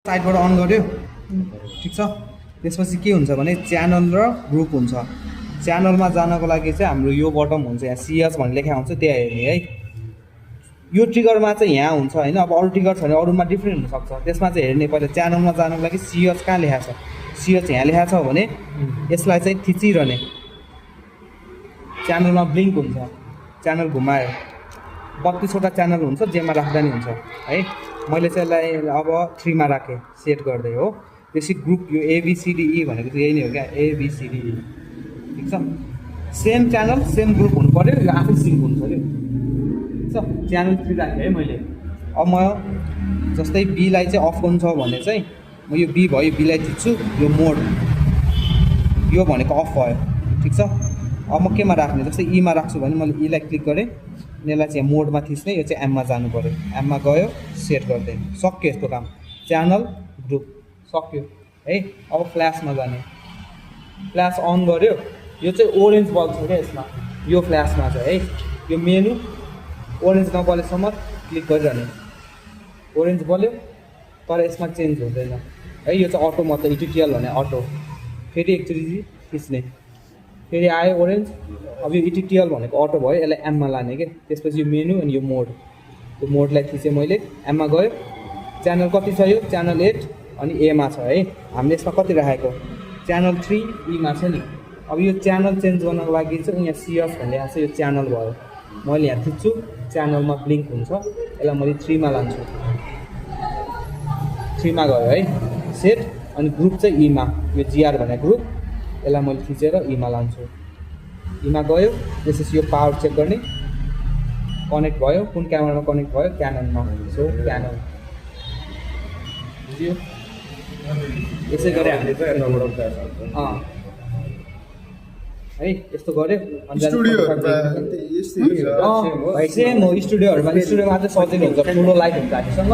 साइडबाट अन गर्यो ठिक छ। त्यसपछि के हुन्छ भने च्यानल र ग्रुप हुन्छ। च्यानलमा जानको लागि चाहिँ हाम्रो यो बटम हुन्छ, यहाँ सिएच भन्ने लेखा हुन्छ, त्यहाँ हेर्ने है। यो ट्रिगरमा चाहिँ यहाँ हुन्छ होइन। अब अरू ट्रिगर छ भने अरूमा डिफ्रेन्ट हुनसक्छ, त्यसमा चाहिँ हेर्ने। पहिला च्यानलमा जानको लागि सिएच कहाँ लेखाएको छ, सिएच यहाँ लेखाएको छ भने यसलाई चाहिँ थिचिरहने। च्यानलमा ब्लिङ्क हुन्छ, च्यानल घुमायो 32वटा च्यानल हुन्छ, जेमा राख्दा नि हुन्छ है। मैले चाहिँ यसलाई अब 3 मा राखेँ सेट गर्दै हो। त्यसै ग्रुप यो एबिसिडिई भनेको चाहिँ यही नै हो क्या, एबिसिडिई ठिक छ। सेम च्यानल सेम ग्रुप हुनु पऱ्यो, यो आफै सिङ्क हुन्छ क्या ठिक छ। च्यानल 3 राखेँ है मैले। अब म जस्तै बीलाई चाहिँ अफ गर्नु छ भने चाहिँ म यो बी भयो, बीलाई थिच्छु, यो मोड यो भनेको अफ भयो ठिक छ। अब म केमा राख्ने, जस्तै ईमा राख्छु भने मैले ईलाई क्लिक गरेँ, यसलाई चाहिँ मोडमा थिच्ने, यो चाहिँ एममा जानु पऱ्यो। एममा गयो, सेट गरिदिएँ, सक्यो यस्तो काम। च्यानल ग्रुप सक्यो है। अब फ्ल्यासमा जाने, फ्ल्यास अन गऱ्यो, यो चाहिँ ओरेन्ज बल्ब छ क्या यसमा, यो फ्ल्यासमा चाहिँ है। यो मेनु ओरेन्ज नबलेसम्म क्लिक गरिरहने, ओरेन्ज बल्यो तर यसमा चेन्ज हुँदैन है। यो चाहिँ अटो मात्रै, इटिटिएल भने अटो। फेरि एकचोटि थिच्ने, फेरि आयो ओरेन्ज। अब यो इटिटिएल भनेको अटो भयो, यसलाई एममा लाने के। त्यसपछि यो मेनु अनि यो मोड, यो मोडलाई थिचेँ मैले, एममा गयो। च्यानल कति छ यो, च्यानल 8 अनि एमा छ है। हामीले यसमा कति राखेको, च्यानल 3 ईमा छ नि। अब यो च्यानल चेन्ज गर्नको लागि चाहिँ यहाँ सिएफ भन्ने आएको छ, यो च्यानल भयो। मैले यहाँ थिच्छु, च्यानलमा ब्लिङ्क हुन्छ, यसलाई मैले 3 मा लान्छु, 3 मा गयो है सेट। अनि ग्रुप चाहिँ ईमा, यो जिआर भनेको ग्रुप, यसलाई मैले थिचेर ईमा लान्छु, ईमा गयो। त्यसपछि यो पावर चेक गर्ने, कनेक्ट भयो, कुन क्यामेरामा कनेक्ट भयो, क्याननमा। सो क्यानन बुझ्यो। यसै गरी हामीले है यस्तो गऱ्यो। सेम हो स्टुडियोहरूमा, स्टुडियोमा चाहिँ सजिलो हुन्छ, ठुलो लाइट हुन्छ हामीसँग।